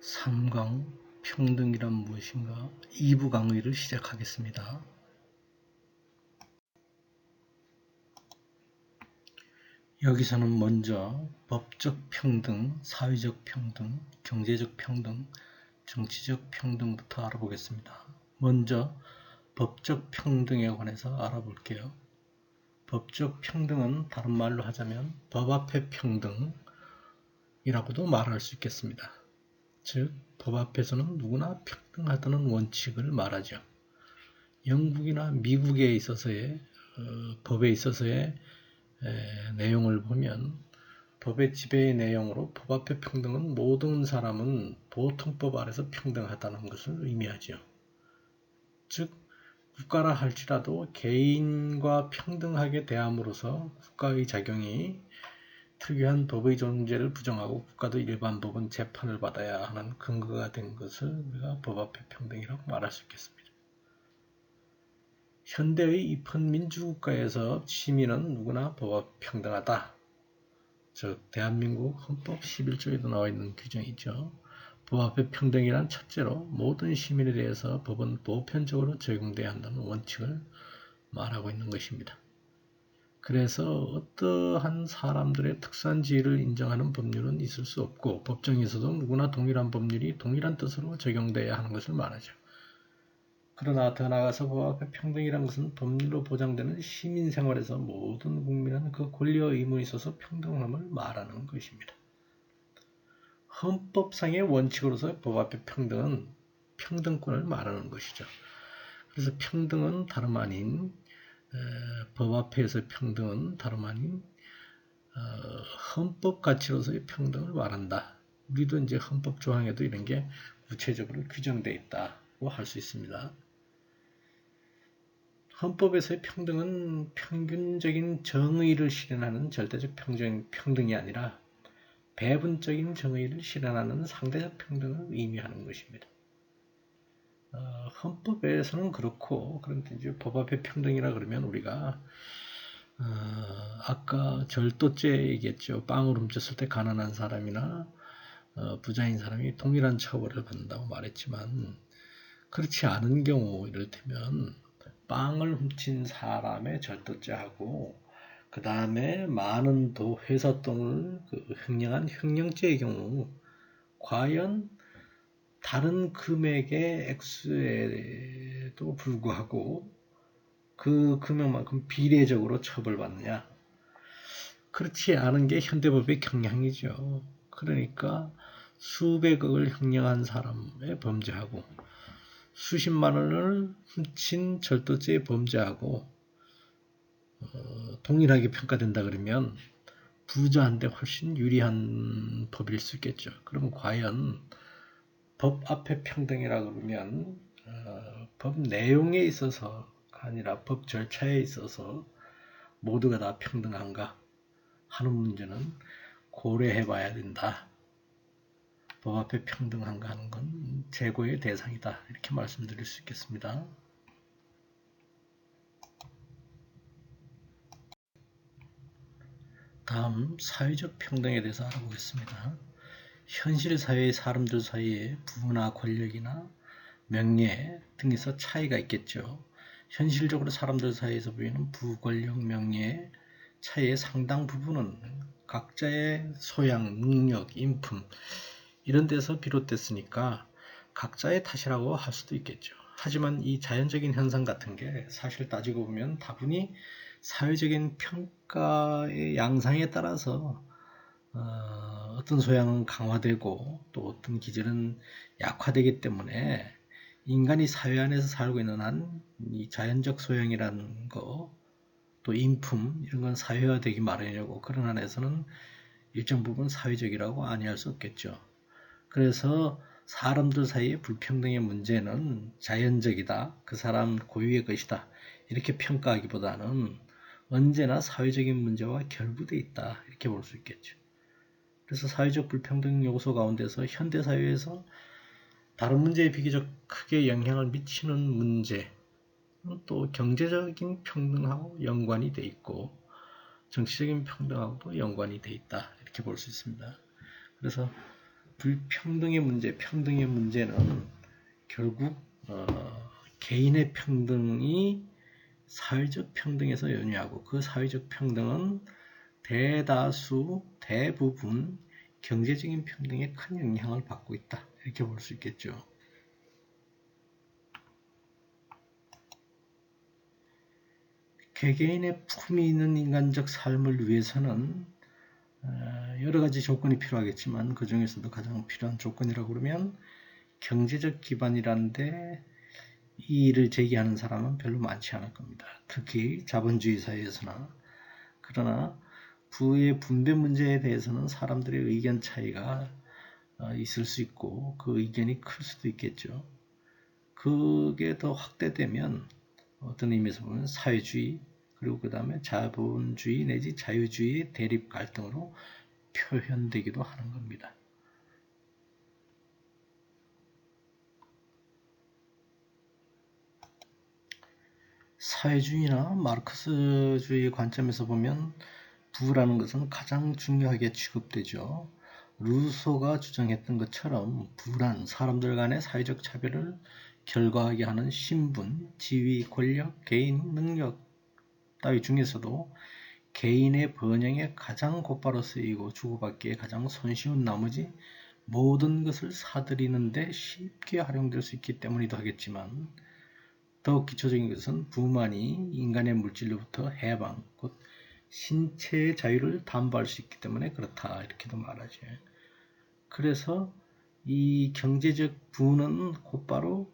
3강 평등이란 무엇인가 2부 강의를 시작하겠습니다. 여기서는 먼저 법적 평등, 사회적 평등, 경제적 평등, 정치적 평등부터 알아보겠습니다. 먼저 법적 평등에 관해서 알아볼게요. 법적 평등은 다른 말로 하자면 법 앞에 평등이라고도 말할 수 있겠습니다. 즉, 법 앞에서는 누구나 평등하다는 원칙을 말하죠. 영국이나 미국에 있어서의 법에 있어서의 내용을 보면 법의 지배의 내용으로 법 앞의 평등은 모든 사람은 보통법 아래서 평등하다는 것을 의미하죠. 즉, 국가라 할지라도 개인과 평등하게 대함으로써 국가의 작용이 특유한 법의 존재를 부정하고 국가도 일반 법은 재판을 받아야 하는 근거가 된 것을 우리가 법 앞의 평등이라고 말할 수 있겠습니다. 현대의 입헌 민주국가에서 시민은 누구나 법 앞에 평등하다. 즉 대한민국 헌법 11조에도 나와 있는 규정이죠. 법 앞에 평등이란 첫째로 모든 시민에 대해서 법은 보편적으로 적용돼야 한다는 원칙을 말하고 있는 것입니다. 그래서 어떠한 사람들의 특수한 지위를 인정하는 법률은 있을 수 없고 법정에서도 누구나 동일한 법률이 동일한 뜻으로 적용돼야 하는 것을 말하죠. 그러나 더 나아가서 법 앞에 평등이란 것은 법률로 보장되는 시민생활에서 모든 국민은 그 권리와 의무에 있어서 평등함을 말하는 것입니다. 헌법상의 원칙으로서 법 앞에 평등은 평등권을 말하는 것이죠. 그래서 평등은 다름 아닌 법 앞에서의 평등은 다름 아닌 헌법 가치로서의 평등을 말한다. 우리도 이제 헌법 조항에도 이런 게 구체적으로 규정되어 있다고 할 수 있습니다. 헌법에서의 평등은 평균적인 정의를 실현하는 절대적 평등이 아니라 배분적인 정의를 실현하는 상대적 평등을 의미하는 것입니다. 헌법에서는 그렇고, 그런데 이제 법 앞의 평등이라 그러면 우리가 아까 절도죄 얘기했죠. 빵을 훔쳤을 때 가난한 사람이나 부자인 사람이 동일한 처벌을 받는다고 말했지만 그렇지 않은 경우 이를테면 빵을 훔친 사람의 절도죄하고 그 다음에 많은 회사 돈을 횡령한 횡령죄의 경우 과연 다른 금액의 액수에도 불구하고 그 금액만큼 비례적으로 처벌받느냐? 그렇지 않은 게 현대법의 경향이죠. 그러니까 수백억을 횡령한 사람의 범죄하고 수십만 원을 훔친 절도죄의 범죄하고 동일하게 평가된다 그러면 부자한테 훨씬 유리한 법일 수 있겠죠. 그럼 과연 법 앞에 평등이라 그러면 법 내용에 있어서가 아니라 법 절차에 있어서 모두가 다 평등한가 하는 문제는 고려해 봐야 된다. 법 앞에 평등한가 하는 건 재고의 대상이다. 이렇게 말씀드릴 수 있겠습니다. 다음 사회적 평등에 대해서 알아보겠습니다. 현실 사회의 사람들 사이에 부나 권력이나 명예 등에서 차이가 있겠죠. 현실적으로 사람들 사이에서 보이는 부, 권력, 명예 차이의 상당 부분은 각자의 소양, 능력, 인품 이런 데서 비롯됐으니까 각자의 탓이라고 할 수도 있겠죠. 하지만 이 자연적인 현상 같은 게 사실 따지고 보면 다분히 사회적인 평가의 양상에 따라서 어떤 소양은 강화되고 또 어떤 기질은 약화되기 때문에 인간이 사회 안에서 살고 있는 한 이 자연적 소양이라는 거 또 인품 이런 건 사회화되기 마련이고 그런 안에서는 일정 부분 사회적이라고 아니할 수 없겠죠. 그래서 사람들 사이의 불평등의 문제는 자연적이다. 그 사람 고유의 것이다. 이렇게 평가하기보다는 언제나 사회적인 문제와 결부되어 있다. 이렇게 볼 수 있겠죠. 그래서 사회적 불평등 요소 가운데서 현대사회에서 다른 문제에 비교적 크게 영향을 미치는 문제는 또 경제적인 평등하고 연관이 돼 있고 정치적인 평등하고도 연관이 돼 있다. 이렇게 볼 수 있습니다. 그래서 불평등의 문제, 평등의 문제는 결국 개인의 평등이 사회적 평등에서 연유하고 그 사회적 평등은 대부분 경제적인 평등에 큰 영향을 받고 있다. 이렇게 볼 수 있겠죠. 개개인의 품위 있는 인간적 삶을 위해서는 여러 가지 조건이 필요하겠지만 그 중에서도 가장 필요한 조건이라고 그러면 경제적 기반이란데 이 일을 제기하는 사람은 별로 많지 않을 겁니다. 특히 자본주의 사회에서나. 그러나 부의 분배 문제에 대해서는 사람들의 의견 차이가 있을 수 있고 그 의견이 클 수도 있겠죠. 그게 더 확대되면 어떤 의미에서 보면 사회주의 그리고 그 다음에 자본주의 내지 자유주의의 대립 갈등으로 표현되기도 하는 겁니다. 사회주의나 마르크스주의 관점에서 보면 부라는 것은 가장 중요하게 취급되죠. 루소가 주장했던 것처럼 부란 사람들 간의 사회적 차별을 결과하게 하는 신분, 지위, 권력, 개인 능력 따위 중에서도 개인의 번영에 가장 곧바로 쓰이고 주고받기에 가장 손쉬운 나머지 모든 것을 사들이는데 쉽게 활용될 수 있기 때문이기도 하겠지만 더욱 기초적인 것은 부만이 인간의 물질로부터 해방, 곧 신체의 자유를 담보할 수 있기 때문에 그렇다 이렇게도 말하죠. 그래서 이 경제적 부는 곧바로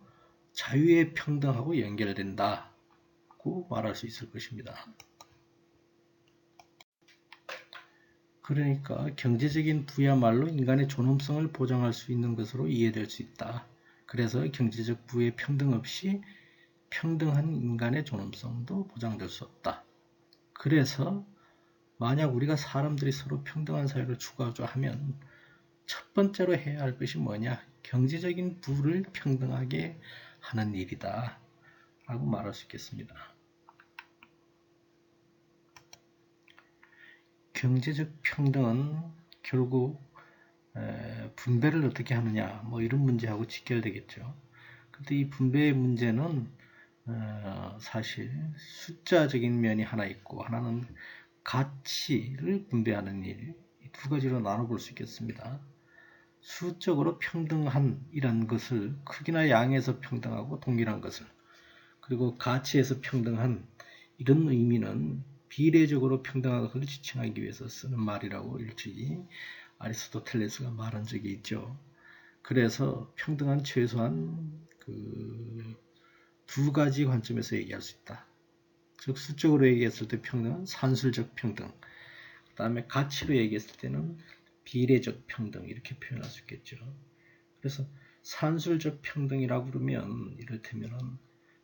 자유의 평등하고 연결된다고 말할 수 있을 것입니다. 그러니까 경제적인 부야말로 인간의 존엄성을 보장할 수 있는 것으로 이해될 수 있다. 그래서 경제적 부의 평등 없이 평등한 인간의 존엄성도 보장될 수 없다. 그래서 만약 우리가 사람들이 서로 평등한 사회를 추구하자 하면 첫 번째로 해야 할 것이 뭐냐? 경제적인 부를 평등하게 하는 일이다. 라고 말할 수 있겠습니다. 경제적 평등은 결국 분배를 어떻게 하느냐 뭐 이런 문제하고 직결되겠죠. 근데 이 분배의 문제는 사실 숫자적인 면이 하나 있고 하나는 가치를 분배하는 일, 이 두 가지로 나눠볼 수 있겠습니다. 수적으로 평등한 이란 것을 크기나 양에서 평등하고 동일한 것을 그리고 가치에서 평등한 이런 의미는 비례적으로 평등한 것을 지칭하기 위해서 쓰는 말이라고 일찍이 아리스토텔레스가 말한 적이 있죠. 그래서 평등한 최소한 두 가지 관점에서 얘기할 수 있다. 즉 수적으로 얘기했을 때 평등은 산술적 평등, 그 다음에 가치로 얘기했을 때는 비례적 평등 이렇게 표현할 수 있겠죠. 그래서 산술적 평등이라고 그러면 이를테면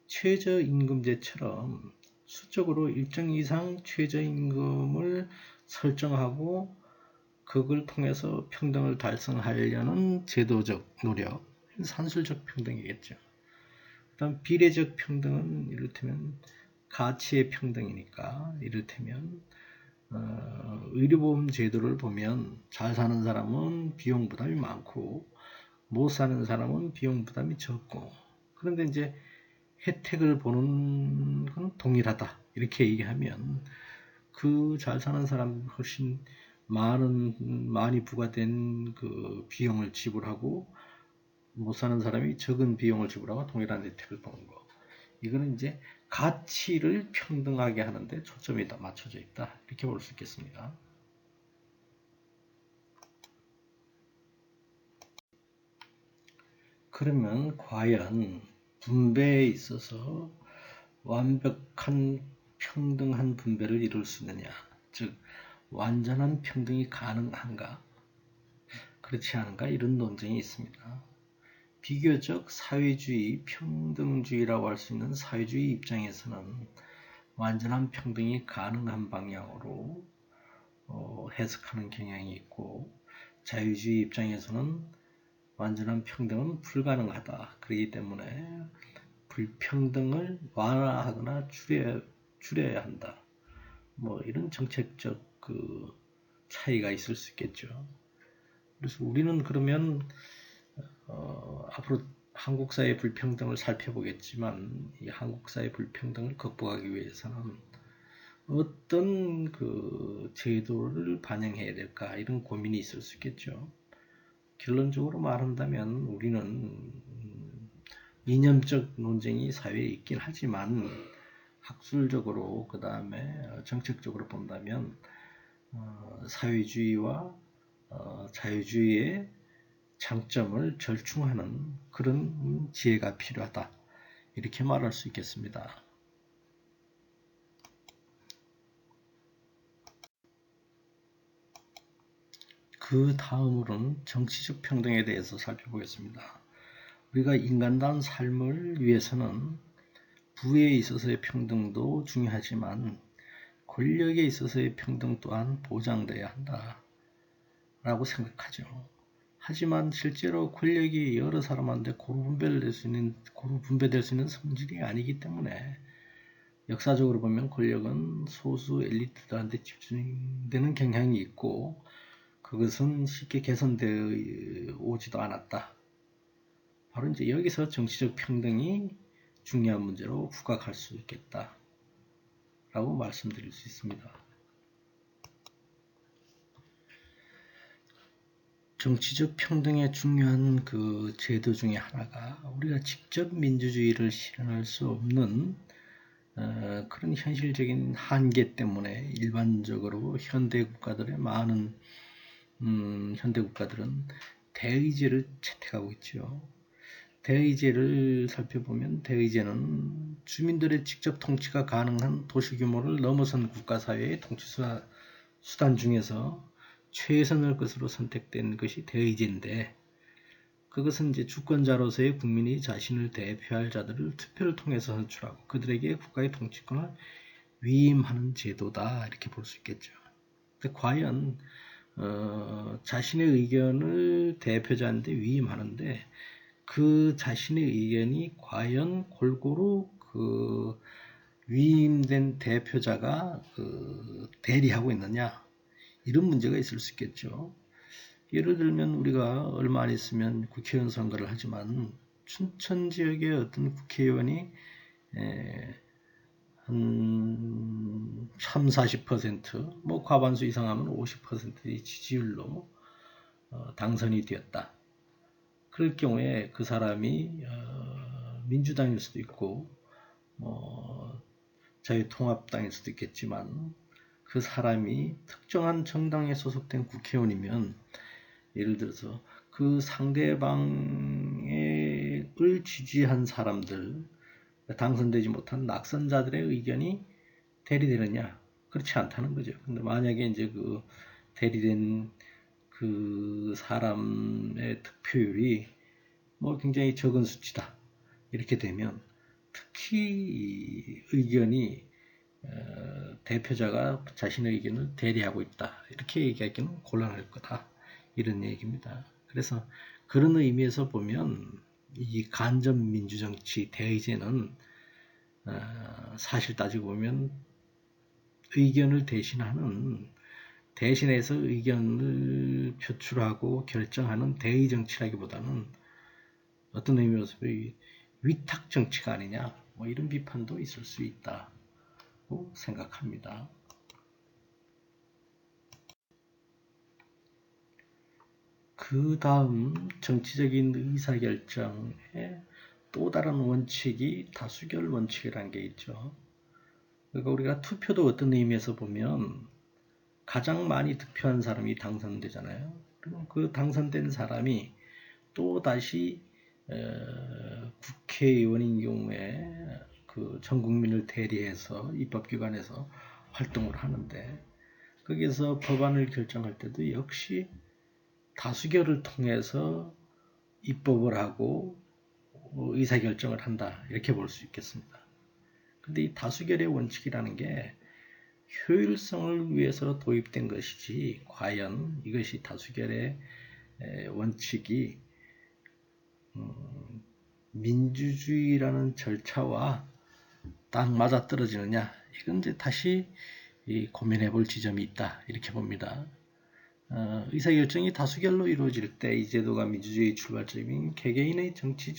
최저임금제처럼 수적으로 일정 이상 최저임금을 설정하고 그걸 통해서 평등을 달성하려는 제도적 노력, 산술적 평등이겠죠. 그 다음 비례적 평등은 이를테면 가치의 평등이니까 이를테면 의료보험 제도를 보면 잘 사는 사람은 비용 부담이 많고 못 사는 사람은 비용 부담이 적고 그런데 이제 혜택을 보는 건 동일하다 이렇게 얘기하면 그 잘 사는 사람 훨씬 많이 부과된 그 비용을 지불하고 못 사는 사람이 적은 비용을 지불하고 동일한 혜택을 보는 거. 이거는 이제 가치를 평등하게 하는데 초점이 다 맞춰져 있다. 이렇게 볼 수 있겠습니다. 그러면 과연 분배에 있어서 완벽한 평등한 분배를 이룰 수 있느냐? 즉 완전한 평등이 가능한가? 그렇지 않은가? 이런 논쟁이 있습니다. 비교적 사회주의, 평등주의라고 할 수 있는 사회주의 입장에서는 완전한 평등이 가능한 방향으로 해석하는 경향이 있고 자유주의 입장에서는 완전한 평등은 불가능하다. 그렇기 때문에 불평등을 완화하거나 줄여야 한다. 뭐 이런 정책적 차이가 있을 수 있겠죠. 그래서 우리는 그러면 앞으로 한국 사회 불평등을 살펴보겠지만 이 한국 사회 불평등을 극복하기 위해서는 어떤 그 제도를 반영해야 될까 이런 고민이 있을 수 있겠죠. 결론적으로 말한다면 우리는 이념적 논쟁이 사회에 있긴 하지만 학술적으로 그 다음에 정책적으로 본다면 사회주의와 자유주의의 장점을 절충하는 그런 지혜가 필요하다. 이렇게 말할 수 있겠습니다. 그 다음으로는 정치적 평등에 대해서 살펴보겠습니다. 우리가 인간다운 삶을 위해서는 부에 있어서의 평등도 중요하지만 권력에 있어서의 평등 또한 보장돼야 한다 라고 생각하죠. 하지만 실제로 권력이 여러 사람한테 고루 분배될 수 있는 성질이 아니기 때문에 역사적으로 보면 권력은 소수 엘리트들한테 집중되는 경향이 있고 그것은 쉽게 개선되어 오지도 않았다. 바로 이제 여기서 정치적 평등이 중요한 문제로 부각할 수 있겠다 라고 말씀드릴 수 있습니다. 정치적 평등의 중요한 그 제도 중에 하나가 우리가 직접 민주주의를 실현할 수 없는 그런 현실적인 한계 때문에 일반적으로 현대 국가들의 많은 현대 국가들은 대의제를 채택하고 있죠. 대의제를 살펴보면 대의제는 주민들의 직접 통치가 가능한 도시 규모를 넘어선 국가사회의 통치 수단 중에서 최선의 것으로 선택된 것이 대의제인데 그것은 이제 주권자로서의 국민이 자신을 대표할 자들을 투표를 통해서 선출하고 그들에게 국가의 통치권을 위임하는 제도다 이렇게 볼 수 있겠죠. 근데 과연 자신의 의견을 대표자한테 위임하는데 그 자신의 의견이 과연 골고루 그 위임된 대표자가 대리하고 있느냐 이런 문제가 있을 수 있겠죠. 예를 들면 우리가 얼마 안 있으면 국회의원 선거를 하지만 춘천 지역의 어떤 국회의원이 한 30-40% 뭐 과반수 이상 하면 50%의 지지율로 당선이 되었다. 그럴 경우에 그 사람이 민주당일 수도 있고 자유통합당일 수도 있겠지만 그 사람이 특정한 정당에 소속된 국회의원이면 예를 들어서 그 상대방을 지지한 사람들 당선되지 못한 낙선자들의 의견이 대리되느냐? 그렇지 않다는 거죠. 근데 만약에 이제 그 대리된 그 사람의 득표율이 뭐 굉장히 적은 수치다. 이렇게 되면 특히 의견이 대표자가 자신의 의견을 대리하고 있다. 이렇게 얘기하기는 곤란할 거다. 이런 얘기입니다. 그래서 그런 의미에서 보면 이 간접 민주정치 대의제는 사실 따지고 보면 의견을 대신하는 대신해서 의견을 표출하고 결정하는 대의 정치라기보다는 어떤 의미에서 위탁 정치가 아니냐 뭐 이런 비판도 있을 수 있다고 생각합니다. 그 다음 정치적인 의사결정의 또 다른 원칙이 다수결 원칙이라는 게 있죠. 그러니까 우리가 투표도 어떤 의미에서 보면 가장 많이 득표한 사람이 당선되잖아요. 그럼 그 당선된 사람이 또 다시 국회의원인 경우에 그 전 국민을 대리해서 입법기관에서 활동을 하는데 거기에서 법안을 결정할 때도 역시 다수결을 통해서 입법을 하고 의사결정을 한다 이렇게 볼 수 있겠습니다. 근데 이 다수결의 원칙이라는 게 효율성을 위해서 도입된 것이지 과연 이것이 다수결의 원칙이 민주주의라는 절차와 딱 맞아떨어지느냐 이건 이제 다시 고민해 볼 지점이 있다 이렇게 봅니다. 의사결정이 다수결로 이루어질 때 이 제도가 민주주의 출발점인 개개인의 정치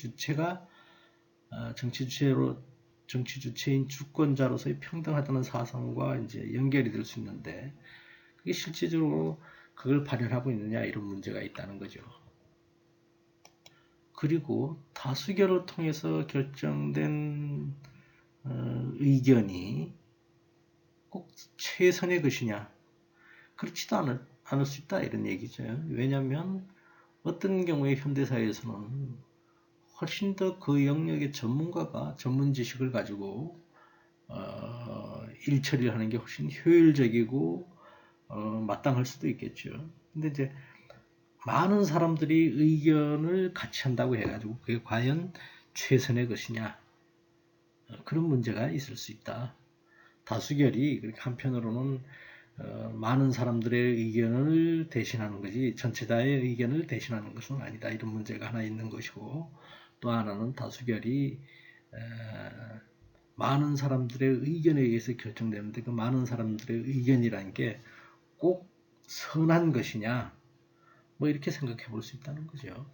주체인 주권자로서의 평등하다는 사상과 이제 연결이 될 수 있는데 그게 실제적으로 그걸 발현하고 있느냐 이런 문제가 있다는 거죠. 그리고 다수결을 통해서 결정된 의견이 꼭 최선의 것이냐? 그렇지도 않을 수 있다 이런 얘기죠. 왜냐하면 어떤 경우에 현대사회에서는 훨씬 더 그 영역의 전문가가 전문 지식을 가지고 일 처리를 하는 게 훨씬 효율적이고 마땅할 수도 있겠죠. 근데 이제 많은 사람들이 의견을 같이 한다고 해가지고 그게 과연 최선의 것이냐 그런 문제가 있을 수 있다. 다수결이 그렇게 한편으로는 많은 사람들의 의견을 대신하는 거지 전체자의 의견을 대신하는 것은 아니다. 이런 문제가 하나 있는 것이고 또 하나는 다수결이 많은 사람들의 의견에 의해서 결정되는데 그 많은 사람들의 의견이라는 게 꼭 선한 것이냐 뭐 이렇게 생각해 볼 수 있다는 거죠.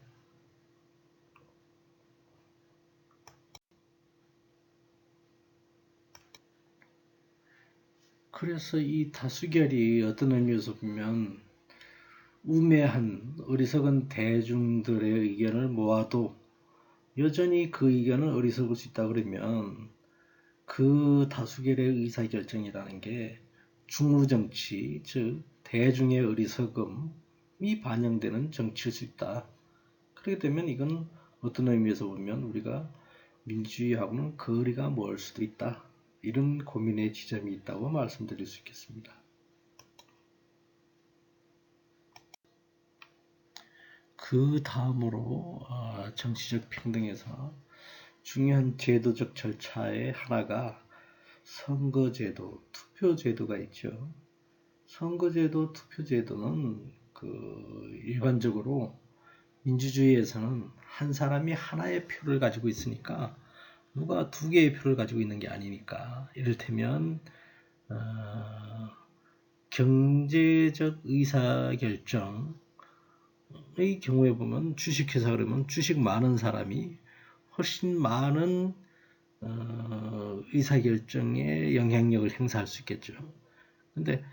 그래서 이 다수결이 어떤 의미에서 보면 우매한 어리석은 대중들의 의견을 모아도 여전히 그 의견은 어리석을 수 있다 그러면 그 다수결의 의사결정이라는 게 중우정치, 즉 대중의 어리석음이 반영되는 정치일 수 있다. 그렇게 되면 이건 어떤 의미에서 보면 우리가 민주주의하고는 거리가 멀 수도 있다. 이런 고민의 지점이 있다고 말씀드릴 수 있겠습니다. 그 다음으로 정치적 평등에서 중요한 제도적 절차의 하나가 선거제도, 투표제도가 있죠. 선거제도, 투표제도는 일반적으로 민주주의에서는 한 사람이 하나의 표를 가지고 있으니까 누가 두 개의 표를 가지고 있는 게 아니니까 이를테면 경제적 의사결정의 경우에 보면 주식회사 그러면 주식 많은 사람이 훨씬 많은 의사결정에 영향력을 행사할 수 있겠죠. 근데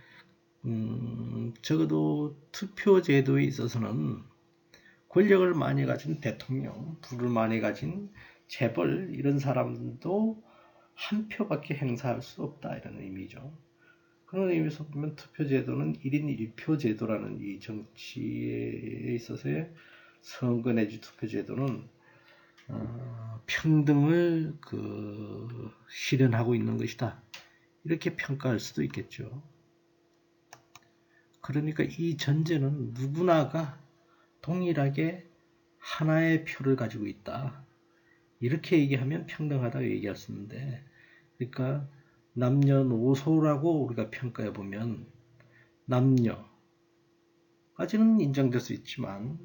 적어도 투표제도에 있어서는 권력을 많이 가진 대통령, 부를 많이 가진 재벌 이런 사람도 한 표밖에 행사할 수 없다 이런 의미죠. 그런 의미에서 보면 투표제도는 1인 1표 제도라는 이 정치에 있어서의 선거 내지 투표제도는 평등을 실현하고 있는 것이다. 이렇게 평가할 수도 있겠죠. 그러니까 이 전제는 누구나가 동일하게 하나의 표를 가지고 있다. 이렇게 얘기하면 평등하다고 얘기할 수 있는데 그러니까 남녀노소라고 우리가 평가해 보면 남녀까지는 인정될 수 있지만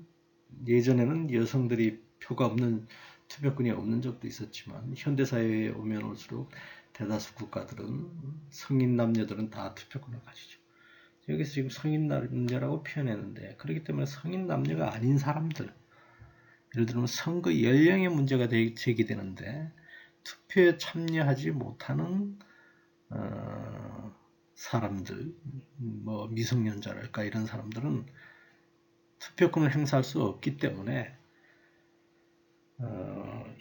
예전에는 여성들이 표가 없는 투표권이 없는 적도 있었지만 현대사회에 오면 올수록 대다수 국가들은 성인 남녀들은 다 투표권을 가지죠. 여기서 지금 성인 남녀라고 표현했는데 그렇기 때문에 성인 남녀가 아닌 사람들 예를 들면 선거 연령의 문제가 제기되는데 투표에 참여하지 못하는 사람들 뭐 미성년자랄까 이런 사람들은 투표권을 행사할 수 없기 때문에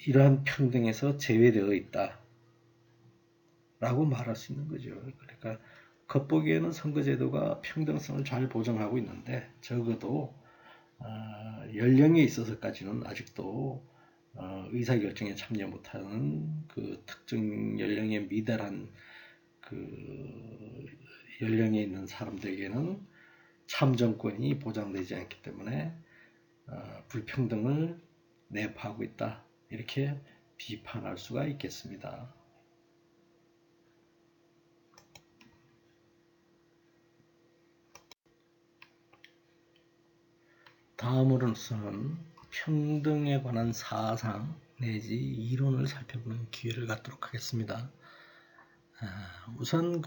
이러한 평등에서 제외되어 있다 라고 말할 수 있는 거죠. 그러니까 겉보기에는 선거제도가 평등성을 잘 보장하고 있는데 적어도 연령에 있어서까지는 아직도 의사결정에 참여 못하는 그 특정 연령에 미달한 그 연령에 있는 사람들에게는 참정권이 보장되지 않기 때문에 불평등을 내포하고 있다. 이렇게 비판할 수가 있겠습니다. 다음으로서는 평등에 관한 사상 내지 이론을 살펴보는 기회를 갖도록 하겠습니다. 우선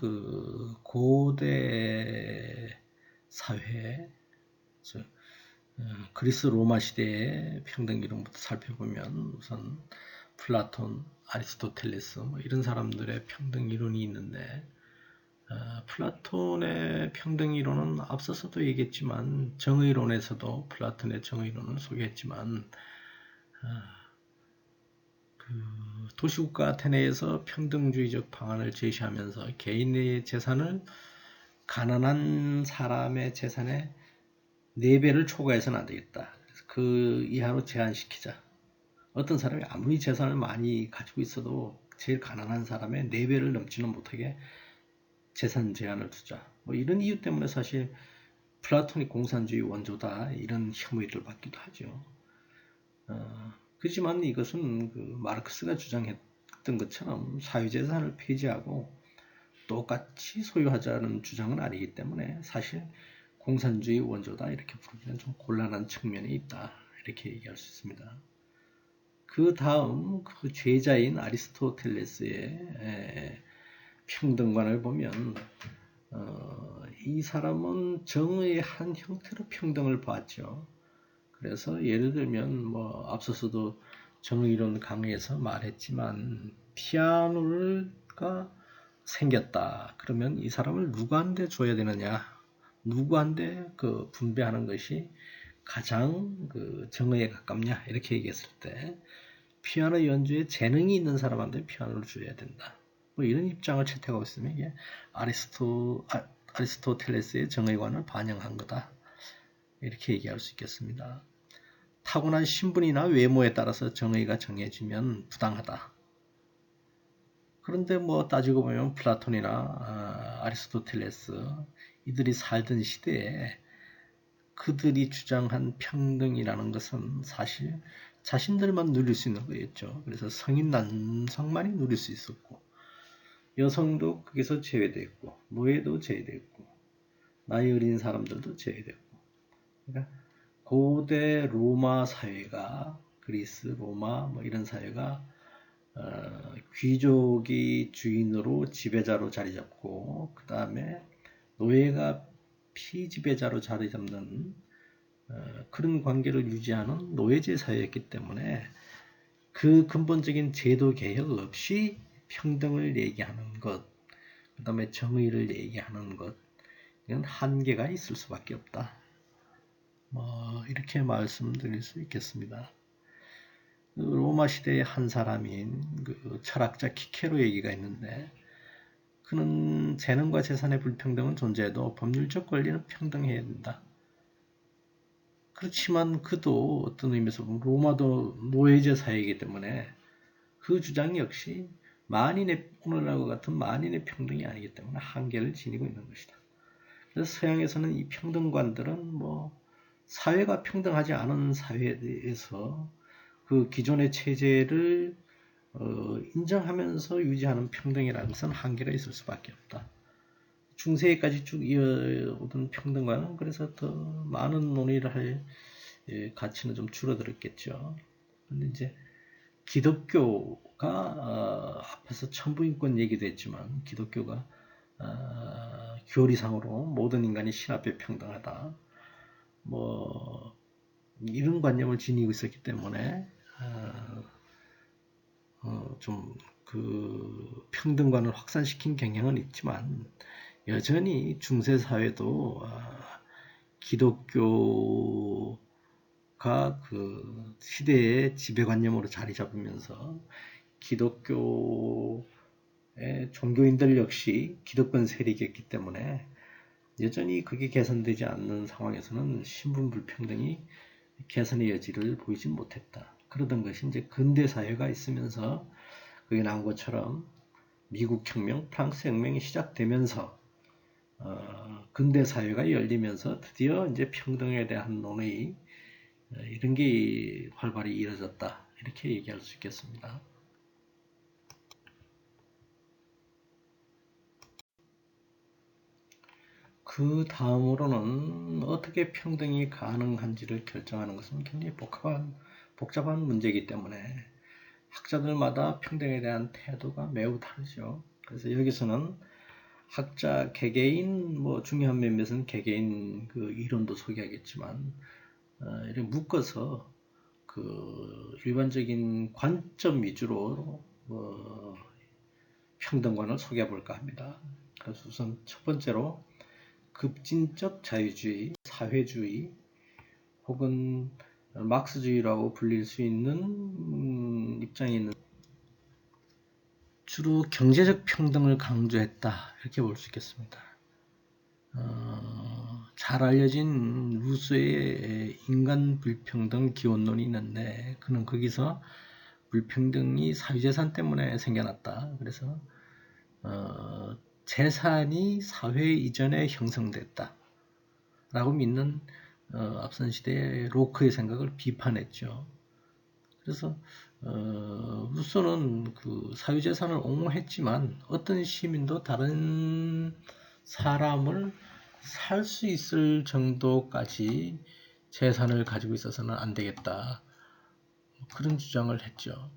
고대 사회 그래서 그리스 로마 시대의 평등 이론부터 살펴보면 우선 플라톤, 아리스토텔레스 뭐 이런 사람들의 평등 이론이 있는데 플라톤의 평등 이론은 앞서서도 얘기했지만 정의론에서도 플라톤의 정의론을 소개했지만 그 도시국가 아테네에서 평등주의적 방안을 제시하면서 개인의 재산을 가난한 사람의 재산의 4배를 초과해서는 안 되겠다. 그래서 그 이하로 제한시키자. 어떤 사람이 아무리 재산을 많이 가지고 있어도 제일 가난한 사람의 4배를 넘지는 못하게 재산 제한을 두자. 뭐 이런 이유 때문에 사실 플라토닉 공산주의 원조다 이런 혐의를 받기도 하죠. 그렇지만 이것은 그 마르크스가 주장했던 것처럼 사유재산을 폐지하고 똑같이 소유하자는 주장은 아니기 때문에 사실 공산주의 원조다 이렇게 부르기는 좀 곤란한 측면이 있다 이렇게 얘기할 수 있습니다. 그 다음 그 제자인 아리스토텔레스의 평등관을 보면 이 사람은 정의의 한 형태로 평등을 봤죠. 그래서 예를 들면 뭐 앞서서도 정의론 강의에서 말했지만 피아노가 생겼다. 그러면 이 사람을 누구한테 줘야 되느냐? 누구한테 그 분배하는 것이 가장 그 정의에 가깝냐? 이렇게 얘기했을 때 피아노 연주에 재능이 있는 사람한테 피아노를 줘야 된다. 뭐 이런 입장을 채택하고 있으면 이게 아리스토텔레스의 정의관을 반영한 거다. 이렇게 얘기할 수 있겠습니다. 타고난 신분이나 외모에 따라서 정의가 정해지면 부당하다. 그런데 뭐 따지고 보면 플라톤이나 아리스토텔레스 이들이 살던 시대에 그들이 주장한 평등이라는 것은 사실 자신들만 누릴 수 있는 거였죠. 그래서 성인 남성만이 누릴 수 있었고 여성도 거기서 제외됐고 노예도 제외됐고 나이 어린 사람들도 제외됐고 그러니까 고대 로마 사회가 그리스, 로마 뭐 이런 사회가 귀족이 주인으로 지배자로 자리 잡고 그 다음에 노예가 피지배자로 자리 잡는 그런 관계를 유지하는 노예제 사회였기 때문에 그 근본적인 제도 개혁 없이 평등을 얘기하는 것, 그 다음에 정의를 얘기하는 것, 이건 한계가 있을 수밖에 없다. 뭐 이렇게 말씀드릴 수 있겠습니다. 로마 시대의 한 사람인 그 철학자 키케로 얘기가 있는데 그는 재능과 재산의 불평등은 존재해도 법률적 권리는 평등해야 된다. 그렇지만 그도 어떤 의미에서 로마도 노예제 사회이기 때문에 그 주장 역시 오늘날과 같은 만인의 평등이 아니기 때문에 한계를 지니고 있는 것이다. 그래서 서양에서는 이 평등관들은 뭐 사회가 평등하지 않은 사회에서 그 기존의 체제를 인정하면서 유지하는 평등이라는 것은 한계가 있을 수밖에 없다. 중세까지 쭉 이어오던 평등과는 그래서 더 많은 논의를 할 가치는 좀 줄어들었겠죠. 그런데 이제 기독교가 앞에서 천부인권 얘기도 했지만 기독교가 교리상으로 모든 인간이 신 앞에 평등하다. 뭐 이런 관념을 지니고 있었기 때문에 좀 그 평등관을 확산시킨 경향은 있지만 여전히 중세 사회도 기독교가 그 시대의 지배관념으로 자리 잡으면서 기독교의 종교인들 역시 기득권 세력이었기 때문에 여전히 그게 개선되지 않는 상황에서는 신분 불평등이 개선의 여지를 보이지 못했다. 그러던 것이 이제 근대 사회가 있으면서 그게 나온 것처럼 미국 혁명, 프랑스 혁명이 시작되면서 근대 사회가 열리면서 드디어 이제 평등에 대한 논의 이런 게 활발히 이루어졌다. 이렇게 얘기할 수 있겠습니다. 그 다음으로는 어떻게 평등이 가능한지를 결정하는 것은 굉장히 복잡한 문제이기 때문에 학자들마다 평등에 대한 태도가 매우 다르죠. 그래서 여기서는 학자 개개인 뭐 중요한 몇몇은 개개인 그 이론도 소개하겠지만 이렇게 묶어서 그 일반적인 관점 위주로 평등관을 소개해 볼까 합니다. 그래서 우선 첫 번째로 급진적 자유주의, 사회주의 혹은 막스주의라고 불릴 수 있는 입장이 있는 주로 경제적 평등을 강조했다 이렇게 볼 수 있겠습니다. 잘 알려진 루소의 인간 불평등 기원론이 있는데 그는 거기서 불평등이 사유재산 때문에 생겨났다. 그래서 재산이 사회 이전에 형성됐다 라고 믿는 앞선 시대의 로크의 생각을 비판했죠. 그래서 루소는 그 사유재산을 옹호했지만 어떤 시민도 다른 사람을 살 수 있을 정도까지 재산을 가지고 있어서는 안 되겠다. 그런 주장을 했죠.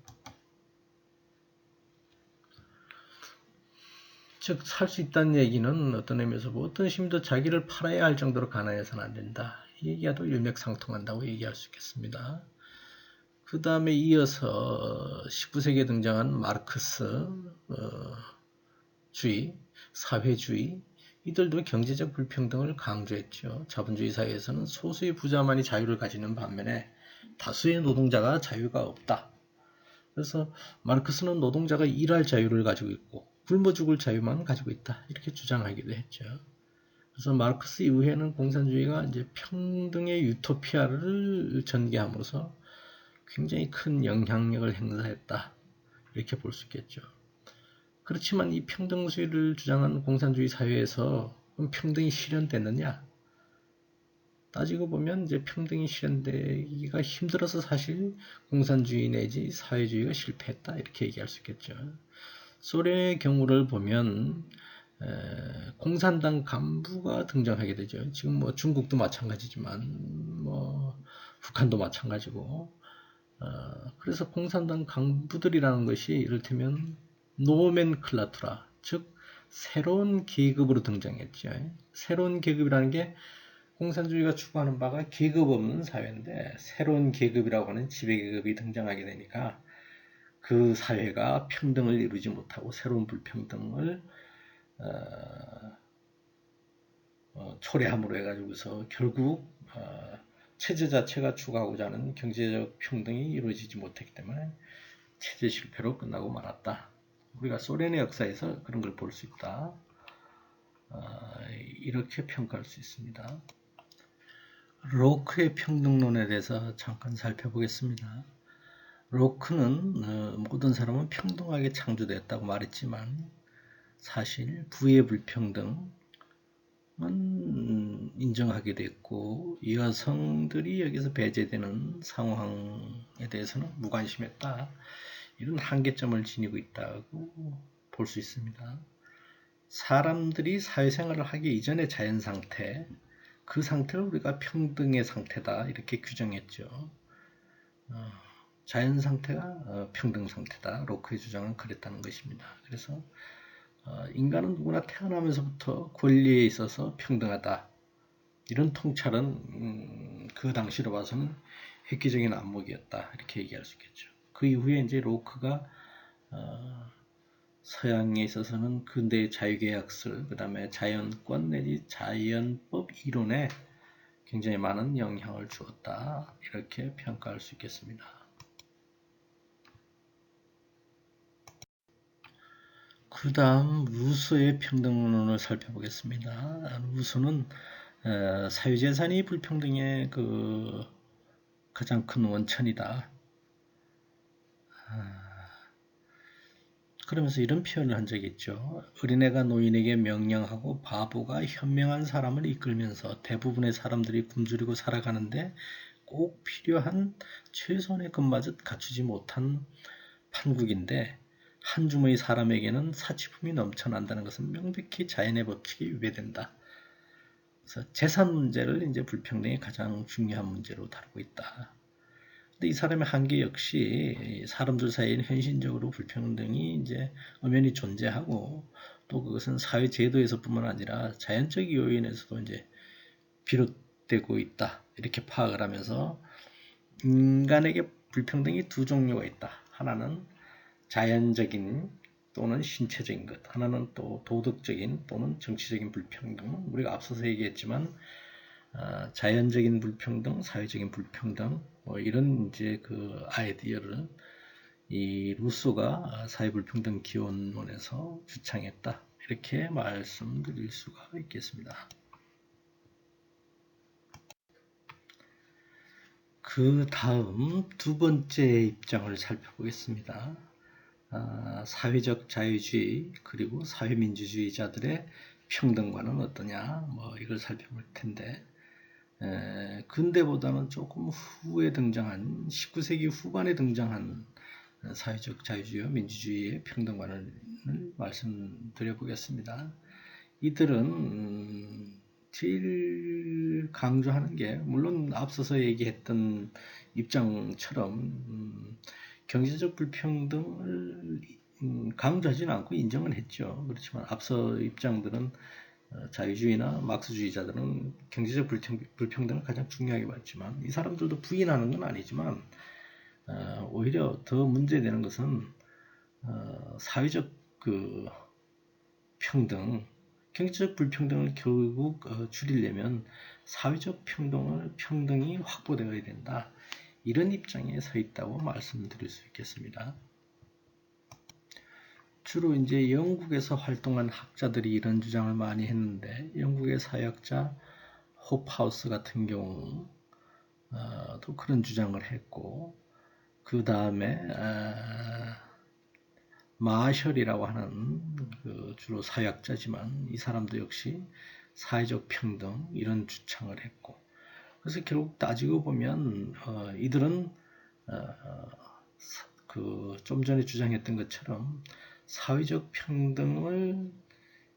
즉, 살 수 있다는 얘기는 어떤 의미에서 뭐 어떤 시민도 자기를 팔아야 할 정도로 가난해서는 안 된다. 이 얘기와도 일맥상통한다고 얘기할 수 있겠습니다. 그 다음에 이어서 19세기에 등장한 마르크스 주의, 사회주의 이들도 경제적 불평등을 강조했죠. 자본주의 사회에서는 소수의 부자만이 자유를 가지는 반면에 다수의 노동자가 자유가 없다. 그래서 마르크스는 노동자가 일할 자유를 가지고 있고 굶어 죽을 자유만 가지고 있다. 이렇게 주장하기도 했죠. 그래서 마르크스 이후에는 공산주의가 이제 평등의 유토피아를 전개함으로써 굉장히 큰 영향력을 행사했다. 이렇게 볼 수 있겠죠. 그렇지만 이 평등주의를 주장하는 공산주의 사회에서 평등이 실현됐느냐? 따지고 보면 이제 평등이 실현되기가 힘들어서 사실 공산주의 내지 사회주의가 실패했다. 이렇게 얘기할 수 있겠죠. 소련의 경우를 보면 공산당 간부가 등장하게 되죠. 지금 뭐 중국도 마찬가지지만 뭐 북한도 마찬가지고 그래서 공산당 간부들이라는 것이 이를테면 노멘클라투라, 즉 새로운 계급으로 등장했죠. 새로운 계급이라는 게 공산주의가 추구하는 바가 계급 없는 사회인데 새로운 계급이라고 하는 지배계급이 등장하게 되니까 그 사회가 평등을 이루지 못하고 새로운 불평등을 초래함으로 해가지고서 결국 체제 자체가 추구하고자 하는 경제적 평등이 이루어지지 못했기 때문에 체제 실패로 끝나고 말았다. 우리가 소련의 역사에서 그런 걸 볼 수 있다. 이렇게 평가할 수 있습니다. 로크의 평등론에 대해서 잠깐 살펴보겠습니다. 로크는 모든 사람은 평등하게 창조되었다고 말했지만 사실 부의 불평등은 인정하게 됐고 여성들이 여기서 배제되는 상황에 대해서는 무관심했다. 이런 한계점을 지니고 있다고 볼 수 있습니다. 사람들이 사회생활을 하기 이전의 자연상태, 그 상태를 우리가 평등의 상태다 이렇게 규정했죠. 자연상태가 평등상태다. 로크의 주장은 그랬다는 것입니다. 그래서 인간은 누구나 태어나면서부터 권리에 있어서 평등하다. 이런 통찰은 그 당시로 봐서는 획기적인 안목이었다. 이렇게 얘기할 수 있겠죠. 그 이후에 이제 로크가 서양에 있어서는 근대의 자유계약설, 그 다음에 자연권 내지 자연법 이론에 굉장히 많은 영향을 주었다. 이렇게 평가할 수 있겠습니다. 그 다음 루소의 평등론을 살펴보겠습니다. 루소는 사유재산이 불평등의 그 가장 큰 원천이다. 그러면서 이런 표현을 한 적이 있죠. 어린애가 노인에게 명령하고 바보가 현명한 사람을 이끌면서 대부분의 사람들이 굶주리고 살아가는데 꼭 필요한 최소한의 것마저 갖추지 못한 판국인데 한 주머니 사람에게는 사치품이 넘쳐난다는 것은 명백히 자연의 법칙에 위배된다. 그래서 재산 문제를 이제 불평등의 가장 중요한 문제로 다루고 있다. 근데 이 사람의 한계 역시 사람들 사이에는 현실적으로 불평등이 이제 엄연히 존재하고 또 그것은 사회 제도에서뿐만 아니라 자연적 요인에서도 이제 비롯되고 있다. 이렇게 파악을 하면서 인간에게 불평등이 두 종류가 있다. 하나는 자연적인 또는 신체적인 것, 하나는 또 도덕적인 또는 정치적인 불평등. 우리가 앞서서 얘기했지만 자연적인 불평등, 사회적인 불평등, 뭐 이런 이제 그 아이디어를 이 루소가 사회불평등 기원론에서 주창했다. 이렇게 말씀드릴 수가 있겠습니다. 그 다음 두 번째 입장을 살펴보겠습니다. 사회적 자유주의 그리고 사회민주주의자들의 평등관은 어떠냐, 뭐 이걸 살펴볼 텐데, 근대보다는 조금 후에 등장한 19세기 후반에 등장한 사회적 자유주의와 민주주의의 평등관을 말씀드려 보겠습니다. 이들은 제일 강조하는 게, 물론 앞서서 얘기했던 입장처럼 경제적 불평등을 강조하지는 않고 인정은 했죠. 그렇지만 앞서 입장들은 자유주의나 막스주의자들은 경제적 불평등을 가장 중요하게 봤지만, 이 사람들도 부인하는 건 아니지만 오히려 더 문제되는 것은 사회적 그 평등, 경제적 불평등을 결국 줄이려면 사회적 평등이 확보되어야 된다. 이런 입장에 서 있다고 말씀드릴 수 있겠습니다. 주로 이제 영국에서 활동한 학자들이 이런 주장을 많이 했는데, 영국의 사회학자 호프하우스 같은 경우 또 그런 주장을 했고, 그 다음에 마셜이라고 하는 그 주로 사회학자지만 이 사람도 역시 사회적 평등 이런 주창을 했고, 그래서 결국 따지고 보면 이들은 그 좀 전에 주장했던 것처럼 사회적 평등을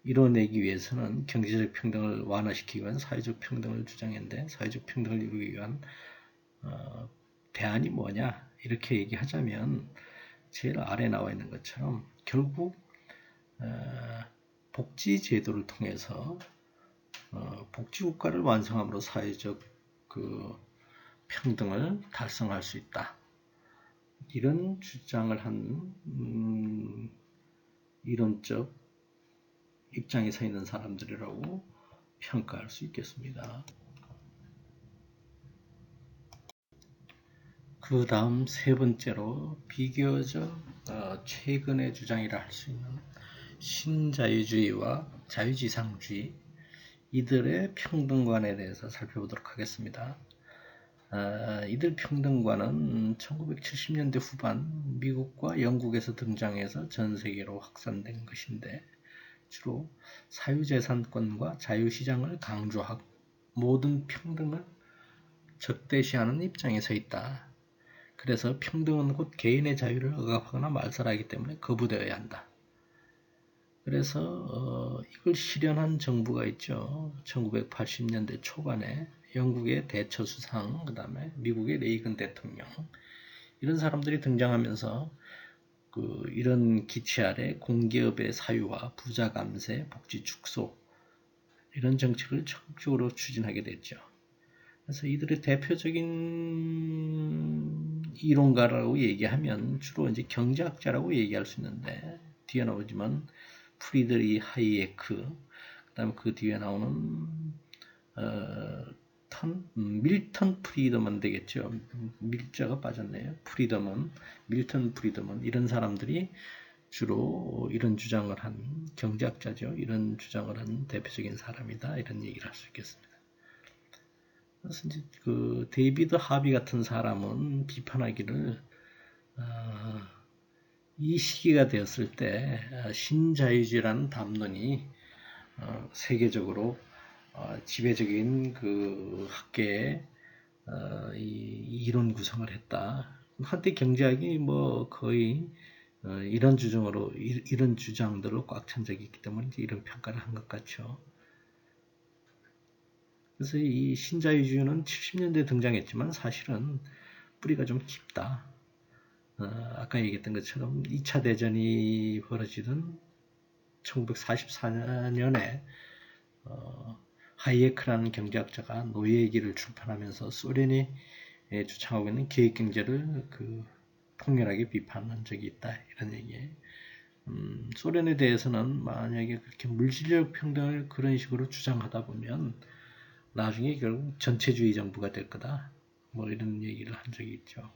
이뤄내기 위해서는 경제적 평등을 완화시키기 위한 사회적 평등을 주장했는데, 사회적 평등을 이루기 위한 대안이 뭐냐, 이렇게 얘기하자면 제일 아래 나와 있는 것처럼 결국 복지 제도를 통해서 복지국가를 완성함으로 사회적 그 평등을 달성할 수 있다. 이런 주장을 한 이론적 입장에 서 있는 사람들이라고 평가할 수 있겠습니다. 그 다음 세 번째로 비교적 최근의 주장이라 할 수 있는 신자유주의와 자유지상주의, 이들의 평등관에 대해서 살펴보도록 하겠습니다. 이들 평등관은 1970년대 후반 미국과 영국에서 등장해서 전 세계로 확산된 것인데, 주로 사유재산권과 자유시장을 강조하고 모든 평등을 적대시하는 입장에 서 있다. 그래서 평등은 곧 개인의 자유를 억압하거나 말살하기 때문에 거부되어야 한다. 그래서 이걸 실현한 정부가 있죠. 1980년대 초반에 영국의 대처 수상, 그 다음에 미국의 레이건 대통령, 이런 사람들이 등장하면서 이런 기치 아래 공기업의 사유화, 부자 감세, 복지 축소, 이런 정책을 적극적으로 추진하게 됐죠. 그래서 이들의 대표적인 이론가라고 얘기하면 주로 이제 경제학자라고 얘기할 수 있는데, 뒤에 나오지만 프리드리 하이에크, 그 다음에 그 뒤에 나오는 밀턴 프리드먼 되겠죠. 밀자가 빠졌네요. 밀턴 프리드먼, 이런 사람들이 주로 이런 주장을 한 경제학자죠. 이런 주장을 한 대표적인 사람이다. 이런 얘기를 할 수 있겠습니다. 그래서 이제 그 데이비드 하비 같은 사람은 비판하기를 이 시기가 되었을 때 신자유주의라는 담론이 세계적으로 지배적인 그 학계의 이론 구성을 했다. 한때 경제학이 뭐 거의 이런 주장들로 꽉 찬 적이 있기 때문에 이런 평가를 한 것 같죠. 그래서 이 신자유주의는 70년대에 등장했지만 사실은 뿌리가 좀 깊다. 아까 얘기했던 것처럼 2차 대전이 벌어지던 1944년에 하이에크라는 경제학자가 노예기를 출판하면서 소련이 주창하고 있는 계획경제를 폭렬하게 비판한 적이 있다. 이런 얘기예요. 소련에 대해서는 만약에 그렇게 물질적 평등을 그런 식으로 주장하다 보면 나중에 결국 전체주의 정부가 될 거다. 뭐 이런 얘기를 한 적이 있죠.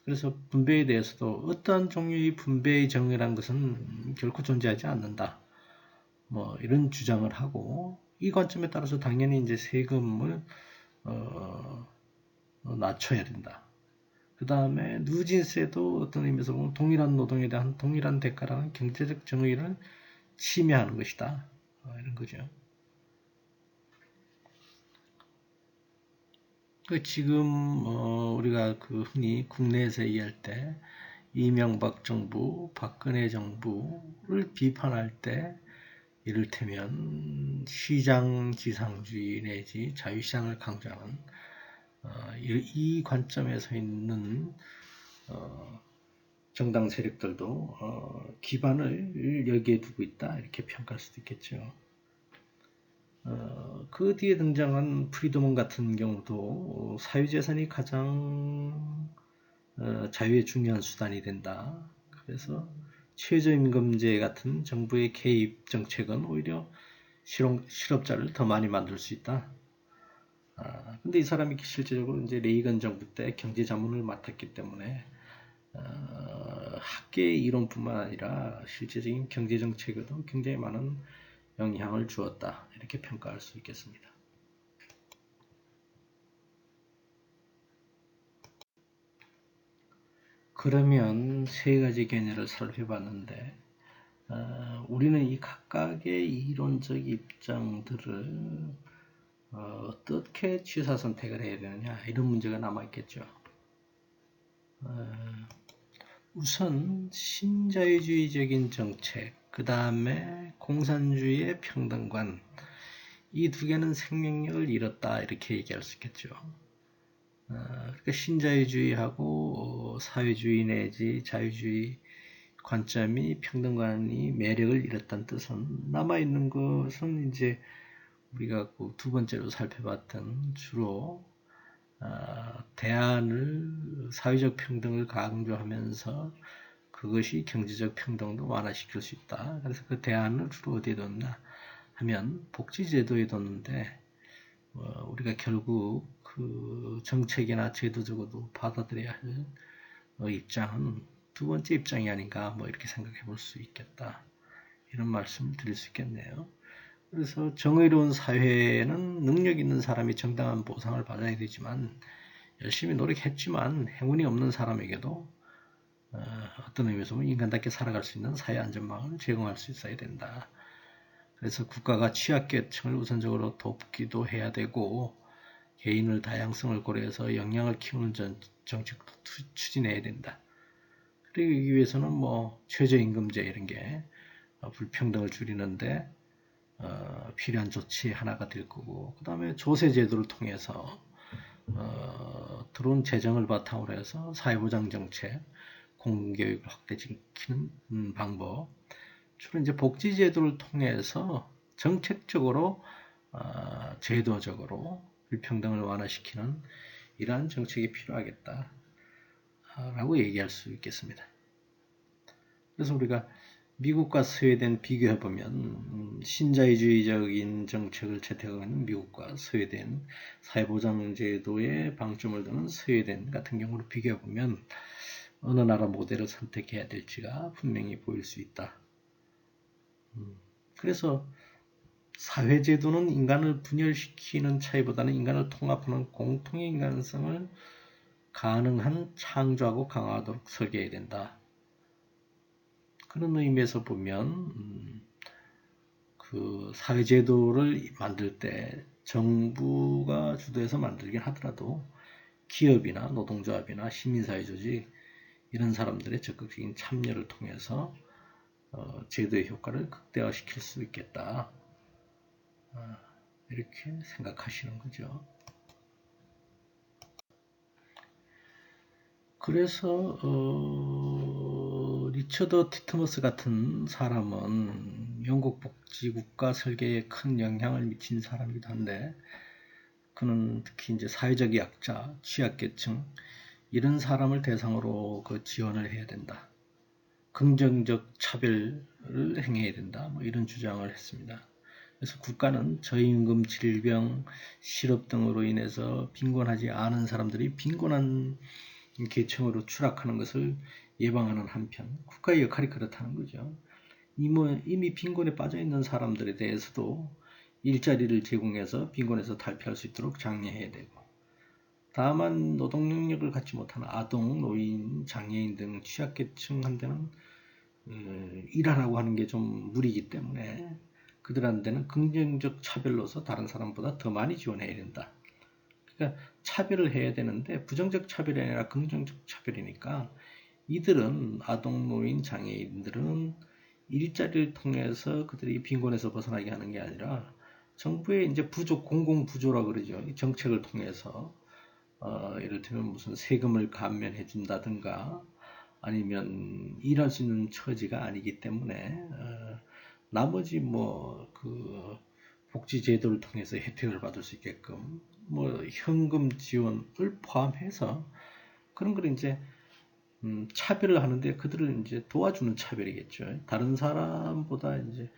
그래서 분배에 대해서도 어떠한 종류의 분배의 정의란 것은 결코 존재하지 않는다. 뭐 이런 주장을 하고 이 관점에 따라서 당연히 이제 세금을 낮춰야 된다. 그 다음에 누진세도 어떤 의미에서 보면 동일한 노동에 대한 동일한 대가라는 경제적 정의를 침해하는 것이다. 이런 거죠. 지금 우리가 흔히 국내에서 얘기할 때 이명박 정부, 박근혜 정부를 비판할 때 이를테면 시장지상주의 내지 자유시장을 강조하는 이 관점에서 있는 정당 세력들도 기반을 여기에 두고 있다 이렇게 평가할 수도 있겠죠. 그 뒤에 등장한 프리드먼 같은 경우도 사유재산이 가장 자유의 중요한 수단이 된다. 그래서 최저임금제 같은 정부의 개입 정책은 오히려 실업자를 더 많이 만들 수 있다. 근데 이 사람이 실제적으로 이제 레이건 정부 때 경제자문을 맡았기 때문에 학계의 이론뿐만 아니라 실제적인 경제정책에도 굉장히 많은 영향을 주었다. 이렇게 평가할 수 있겠습니다. 그러면 세 가지 개념을 살펴봤는데 우리는 이 각각의 이론적 입장들을 어떻게 취사 선택을 해야 되느냐 이런 문제가 남아있겠죠. 우선 신자유주의적인 정책, 그 다음에 공산주의의 평등관, 이 두 개는 생명력을 잃었다 이렇게 얘기할 수 있겠죠. 그러니까 신자유주의하고 사회주의 내지 자유주의 관점이 평등관이 매력을 잃었다는 뜻은 남아있는 것은 이제 우리가 두 번째로 살펴봤던 주로 대안을 사회적 평등을 강조하면서 그것이 경제적 평등도 완화시킬 수 있다. 그래서 그 대안을 주로 어디에 뒀나 하면 복지제도에 뒀는데 우리가 결국 그 정책이나 제도적으로도 받아들여야 할 입장은 두 번째 입장이 아닌가 뭐 이렇게 생각해 볼 수 있겠다. 이런 말씀을 드릴 수 있겠네요. 그래서 정의로운 사회는 능력 있는 사람이 정당한 보상을 받아야 되지만 열심히 노력했지만 행운이 없는 사람에게도 어떤 의미에서 인간답게 살아갈 수 있는 사회 안전망을 제공할 수 있어야 된다. 그래서 국가가 취약계층을 우선적으로 돕기도 해야 되고 개인의 다양성을 고려해서 역량을 키우는 정책도 추진해야 된다. 그러기 위해서는 뭐 최저임금제 이런 게 불평등을 줄이는데 필요한 조치 하나가 될 거고 그 다음에 조세제도를 통해서 들어온 재정을 바탕으로 해서 사회보장정책, 공공교육을 확대시키는 방법 주로 이제 복지제도를 통해서 정책적으로 제도적으로 불평등을 완화시키는 이러한 정책이 필요하겠다 라고 얘기할 수 있겠습니다. 그래서 우리가 미국과 스웨덴 비교해보면 신자유주의적인 정책을 채택하고 있는 미국과 스웨덴, 사회보장제도에 방점을 두는 스웨덴 같은 경우를 비교해보면 어느 나라 모델을 선택해야 될지가 분명히 보일 수 있다. 그래서 사회제도는 인간을 분열시키는 차이보다는 인간을 통합하는 공통의 인간성을 가능한 창조하고 강화하도록 설계해야 된다. 그런 의미에서 보면 그 사회제도를 만들 때 정부가 주도해서 만들긴 하더라도 기업이나 노동조합이나 시민사회 조직 이런 사람들의 적극적인 참여를 통해서 제도의 효과를 극대화시킬 수 있겠다. 이렇게 생각하시는 거죠. 그래서 리처드 티트머스 같은 사람은 영국 복지국가 설계에 큰 영향을 미친 사람이기도 한데, 그는 특히 이제 사회적 약자, 취약계층 이런 사람을 대상으로 그 지원을 해야 된다. 긍정적 차별을 행해야 된다. 뭐 이런 주장을 했습니다. 그래서 국가는 저임금, 질병, 실업 등으로 인해서 빈곤하지 않은 사람들이 빈곤한 계층으로 추락하는 것을 예방하는 한편 국가의 역할이 그렇다는 거죠. 이미 빈곤에 빠져 있는 사람들에 대해서도 일자리를 제공해서 빈곤에서 탈피할 수 있도록 장려해야 되고, 다만 노동 능력을 갖지 못하는 아동, 노인, 장애인 등 취약계층한테는 일하라고 하는 게 좀 무리이기 때문에 그들한테는 긍정적 차별로서 다른 사람보다 더 많이 지원해야 된다. 그러니까 차별을 해야 되는데 부정적 차별이 아니라 긍정적 차별이니까, 이들은 아동, 노인, 장애인들은 일자리를 통해서 그들이 빈곤에서 벗어나게 하는 게 아니라 정부의 이제 부조, 공공 부조라 그러죠. 정책을 통해서 예를 들면 무슨 세금을 감면해 준다든가 아니면 일할 수 있는 처지가 아니기 때문에 나머지 뭐 그 복지 제도를 통해서 혜택을 받을 수 있게끔 뭐 현금 지원을 포함해서 그런 걸 이제 차별을 하는데, 그들을 이제 도와주는 차별이겠죠. 다른 사람보다 이제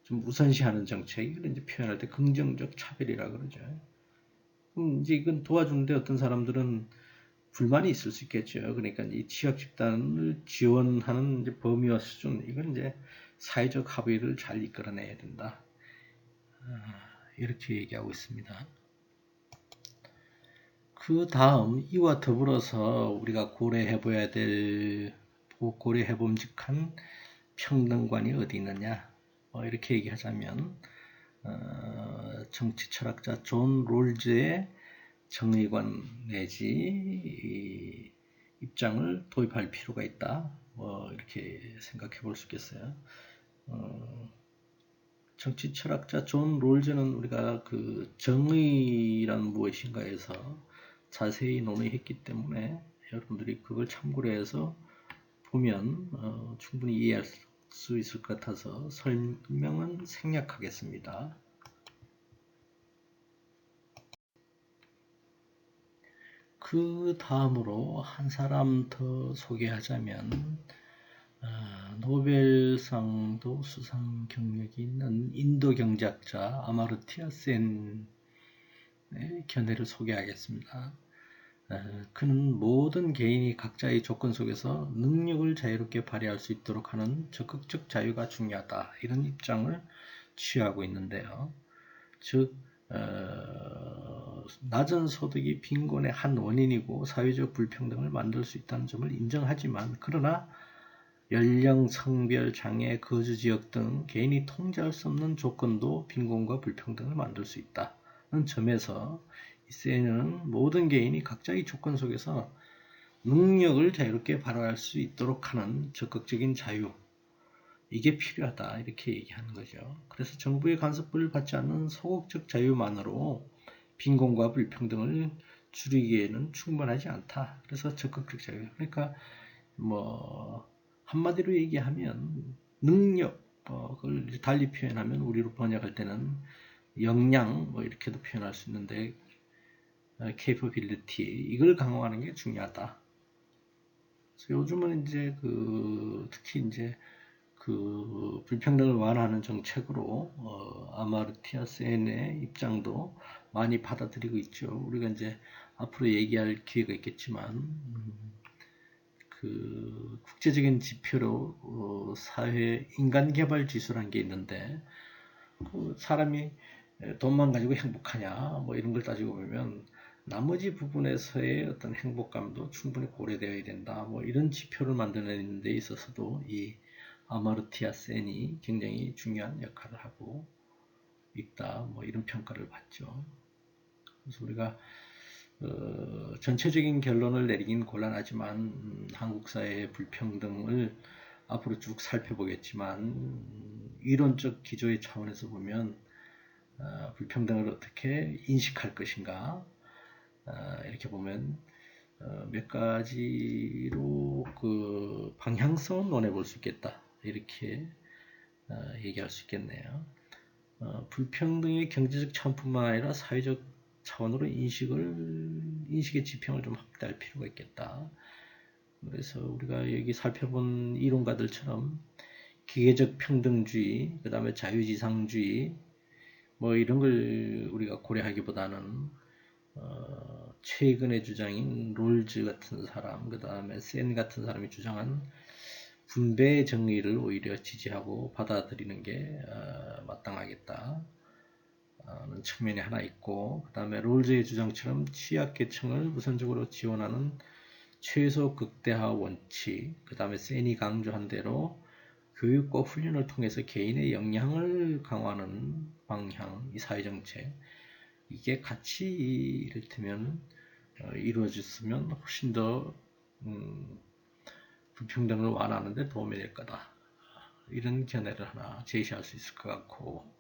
좀 우선시하는 정책, 이걸 이제 표현할 때 긍정적 차별이라 그러죠. 이제 이건 도와주는데 어떤 사람들은 불만이 있을 수 있겠죠. 그러니까 이 취약 집단을 지원하는 이제 범위와 수준, 이건 이제 사회적 합의를 잘 이끌어내야 된다. 이렇게 얘기하고 있습니다. 그 다음 이와 더불어서 우리가 고려해 봄직한 평등관이 어디 있느냐, 이렇게 얘기하자면 정치 철학자 존 롤즈의 정의관 내지 입장을 도입할 필요가 있다. 이렇게 생각해 볼 수 있겠어요. 정치 철학자 존 롤즈는 우리가 그 정의란 무엇인가에서 자세히 논의했기 때문에 여러분들이 그걸 참고로 해서 보면 충분히 이해할 수 있을 것 같아서 설명은 생략하겠습니다. 그 다음으로 한 사람 더 소개하자면 노벨상도 수상 경력이 있는 인도 경제학자 아마르티아 센의 견해를 소개하겠습니다. 그는 모든 개인이 각자의 조건 속에서 능력을 자유롭게 발휘할 수 있도록 하는 적극적 자유가 중요하다, 이런 입장을 취하고 있는데요. 즉 낮은 소득이 빈곤의 한 원인이고 사회적 불평등을 만들 수 있다는 점을 인정하지만, 그러나 연령, 성별, 장애, 거주지역 등 개인이 통제할 수 없는 조건도 빈곤과 불평등을 만들 수 있다는 점에서 이 세는 모든 개인이 각자의 조건 속에서 능력을 자유롭게 발휘할 수 있도록 하는 적극적인 자유, 이게 필요하다, 이렇게 얘기하는 거죠. 그래서 정부의 간섭을 받지 않는 소극적 자유만으로 빈곤과 불평등을 줄이기에는 충분하지 않다. 그래서 적극적 자유. 그러니까 뭐 한마디로 얘기하면 능력, 그걸 달리 표현하면 우리로 번역할 때는 역량, 이렇게도 표현할 수 있는데 capability, 이걸 강화하는 게 중요하다. 그래서 요즘은 이제 특히 이제 불평등을 완화하는 정책으로 아마르티아 센의 입장도 많이 받아들이고 있죠. 우리가 이제 앞으로 얘기할 기회가 있겠지만 국제적인 지표로 사회 인간개발 지수라는 게 있는데, 사람이 돈만 가지고 행복하냐 뭐 이런 걸 따지고 보면 나머지 부분에서의 어떤 행복감도 충분히 고려되어야 된다, 뭐 이런 지표를 만들어내는 데 있어서도 이 아마르티아 센이 굉장히 중요한 역할을 하고 있다, 뭐 이런 평가를 받죠. 그래서 우리가 전체적인 결론을 내리긴 곤란하지만 한국 사회의 불평등을 앞으로 쭉 살펴보겠지만, 이론적 기조의 차원에서 보면 불평등을 어떻게 인식할 것인가, 이렇게 보면 몇 가지로 그 방향성을 논해 볼 수 있겠다. 이렇게 얘기할 수 있겠네요. 불평등의 경제적 차원뿐만 아니라 사회적 차원으로 인식의 지평을 좀 확대할 필요가 있겠다. 그래서 우리가 여기 살펴본 이론가들처럼 기계적 평등주의, 그 다음에 자유지상주의, 뭐 이런 걸 우리가 고려하기보다는 최근의 주장인 롤즈 같은 사람, 그 다음에 센 같은 사람이 주장한 분배의 정의를 오히려 지지하고 받아들이는 게 마땅하겠다 는 측면이 하나 있고, 그 다음에 롤즈의 주장처럼 취약계층을 우선적으로 지원하는 최소 극대화 원칙, 그 다음에 센이 강조한 대로 교육과 훈련을 통해서 개인의 역량을 강화하는 방향, 이 사회정책, 이게 같이 이를테면 이루어졌으면 훨씬 더 불평등을 완화하는 데 도움이 될 거다. 이런 견해를 하나 제시할 수 있을 것 같고,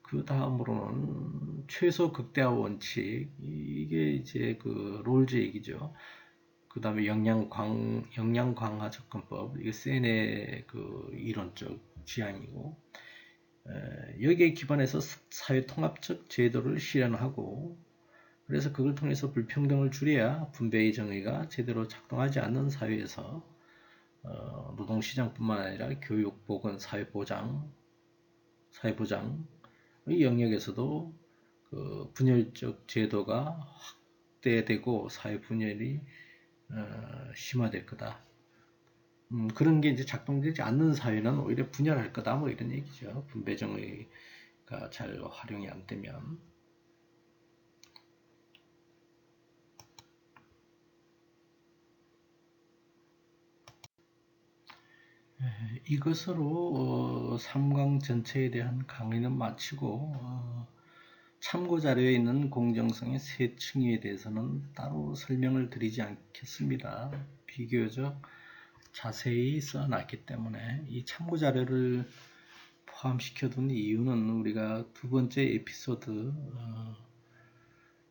그 다음으로는 최소 극대화 원칙, 이게 이제 그 롤즈 얘기죠. 그 다음에 역량 강화 접근법, 이게 센의 그 이론적 지향이고, 여기에 기반해서 사회 통합적 제도를 실현하고, 그래서 그걸 통해서 불평등을 줄여야 분배의 정의가 제대로 작동하지 않는 사회에서 노동시장뿐만 아니라 교육, 보건, 사회보장의 영역에서도 그 분열적 제도가 확대되고 사회 분열이 심화될 거다. 그런 게 이제 작동되지 않는 사회는 오히려 분열할 거다. 뭐 이런 얘기죠. 분배정의가 잘 활용이 안 되면. 이것으로 3강 전체에 대한 강의는 마치고 참고 자료에 있는 공정성의 세 층위에 대해서는 따로 설명을 드리지 않겠습니다. 비교적 자세히 써놨기 때문에 이 참고 자료를 포함시켜둔 이유는 우리가 두 번째 에피소드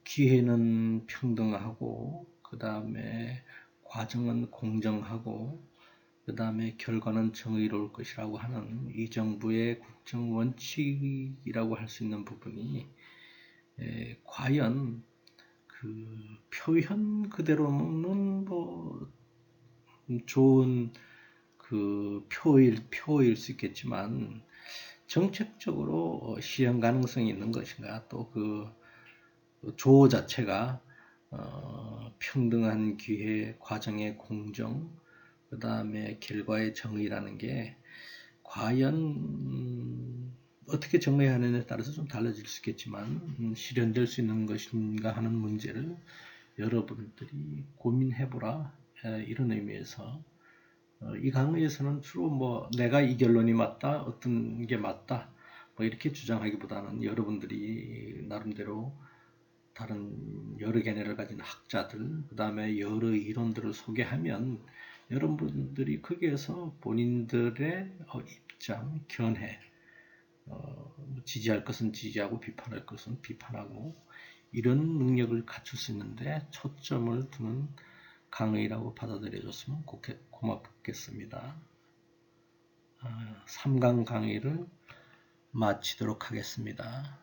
기회는 평등하고, 그 다음에 과정은 공정하고, 그 다음에 결과는 정의로울 것이라고 하는 이 정부의 국정 원칙이라고 할 수 있는 부분이 과연 그 표현 그대로는 뭐 좋은 그 표일 수 있겠지만 정책적으로 실현 가능성이 있는 것인가, 또 그 조어 자체가 평등한 기회, 과정의 공정, 그 다음에 결과의 정의라는 게 과연 어떻게 정의해야 하느냐에 따라서 좀 달라질 수 있겠지만 실현될 수 있는 것인가 하는 문제를 여러분들이 고민해보라, 이런 의미에서 이 강의에서는 주로 뭐 내가 이 결론이 맞다, 어떤 게 맞다, 뭐 이렇게 주장하기보다는 여러분들이 나름대로 다른 여러 견해를 가진 학자들, 그 다음에 여러 이론들을 소개하면 여러분들이 거기에서 본인들의 입장, 견해, 지지할 것은 지지하고 비판할 것은 비판하고, 이런 능력을 갖출 수 있는데 초점을 두는 강의라고 받아들여줬으면 고맙겠습니다. 3강 강의를 마치도록 하겠습니다.